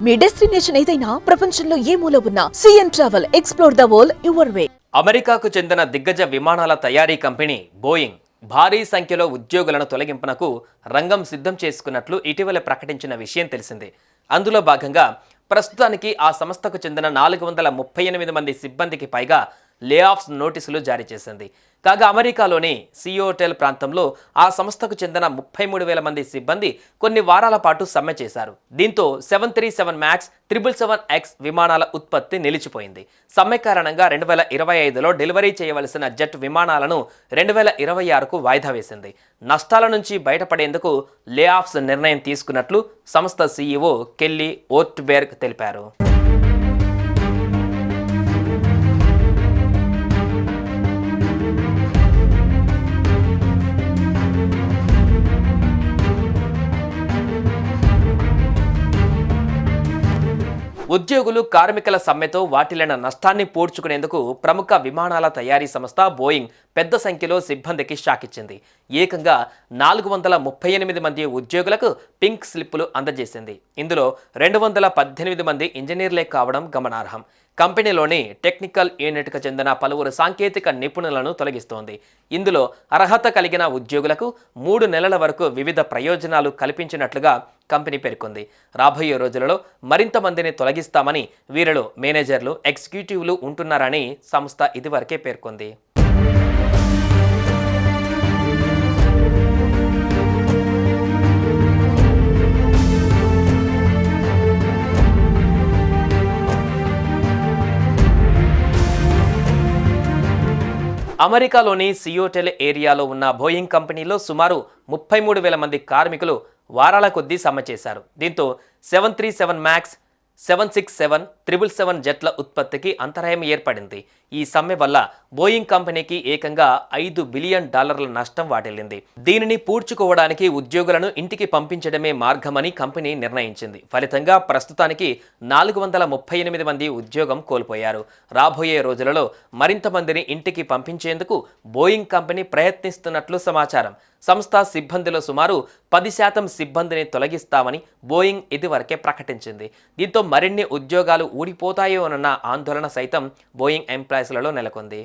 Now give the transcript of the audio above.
మీ destination ఏదైనా ప్రపంచంలో ఏ మూల ఉన్నా CN travel explore the world your way. అమెరికాకు చెందిన దిగ్గజ విమానాల తయారీ కంపెనీ బోయింగ్ భారీ సంఖ్యలో ఉద్యోగులను తొలగింపునకు రంగం సిద్ధం చేసుకున్నట్లు ఇటీవల ప్రకటించిన విషయం తెలిసిందే. అందులో భాగంగా ప్రస్తుతానికి ఆ సంస్థకు చెందిన 438 మంది సిబ్బందికి పైగా లే ఆఫ్స్ నోటీసులు జారీ చేసింది. కాగా అమెరికాలోని సియోటెల్ ప్రాంతంలో ఆ సంస్థకు చెందిన 33,000 మంది సిబ్బంది కొన్ని వారాల పాటు సమ్మె చేశారు. దీంతో 737 మ్యాక్స్ 777X విమానాల ఉత్పత్తి నిలిచిపోయింది. సమ్మె కారణంగా 2025లో డెలివరీ చేయవలసిన జెట్ విమానాలను 2026కు వాయిదా వేసింది. నష్టాల నుంచి బయటపడేందుకు లే ఆఫ్స్ నిర్ణయం తీసుకున్నట్లు సంస్థ సీఈఓ కెల్లీ ఓర్ట్బెర్గ్ తెలిపారు. ఉద్యోగులు కార్మికుల సమ్మెతో వాటిల్లిన నష్టాన్ని పూడ్చుకునేందుకు ప్రముఖ విమానాల తయారీ సంస్థ బోయింగ్ పెద్ద సంఖ్యలో సిబ్బందికి షాక్ ఇచ్చింది. ఏకంగా 438 మంది ఉద్యోగులకు పింక్ స్లిప్పులు అందజేసింది. ఇందులో 218 మంది ఇంజనీర్లే కావడం గమనార్హం. కంపెనీలోని టెక్నికల్ యూనిట్కు చెందిన పలువురు సాంకేతిక నిపుణులను తొలగిస్తోంది. ఇందులో అర్హత కలిగిన ఉద్యోగులకు 3 నెలల వరకు వివిధ ప్రయోజనాలు కల్పించినట్లుగా కంపెనీ పేర్కొంది. రాబోయే రోజులలో మరింత మందిని తొలగిస్తామని, వీరిలో మేనేజర్లు, ఎగ్జిక్యూటివ్లు ఉంటున్నారని సంస్థ ఇదివరకే పేర్కొంది. అమెరికాలోని సియోటెల్ ఏరియాలో ఉన్న బోయింగ్ కంపెనీలో సుమారు 33,000 మంది కార్మికులు వారాల కొద్దీ సమ్మె చేశారు. దీంతో 737 మ్యాక్స్ 767 777 జెట్ల ఉత్పత్తికి అంతరాయం ఏర్పడింది. ఈ సమ్మె వల్ల బోయింగ్ కంపెనీకి ఏకంగా $5 బిలియన్ నష్టం వాటిల్లింది. దీనిని పూడ్చుకోవడానికి ఉద్యోగులను ఇంటికి పంపించడమే మార్గమని కంపెనీ నిర్ణయించింది. ఫలితంగా ప్రస్తుతానికి 438 మంది ఉద్యోగం కోల్పోయారు. రాబోయే రోజులలో మరింత మందిని ఇంటికి పంపించేందుకు బోయింగ్ కంపెనీ ప్రయత్నిస్తున్నట్లు సమాచారం. సంస్థ సిబ్బందిలో సుమారు 10% సిబ్బందిని తొలగిస్తామని బోయింగ్ ఇదివరకే ప్రకటించింది. దీంతో మరిన్ని ఉద్యోగాలు ఊడిపోతాయోనన్న ఆందోళన సైతం బోయింగ్ ఎంప్లాయీస్లలో నెలకొంది.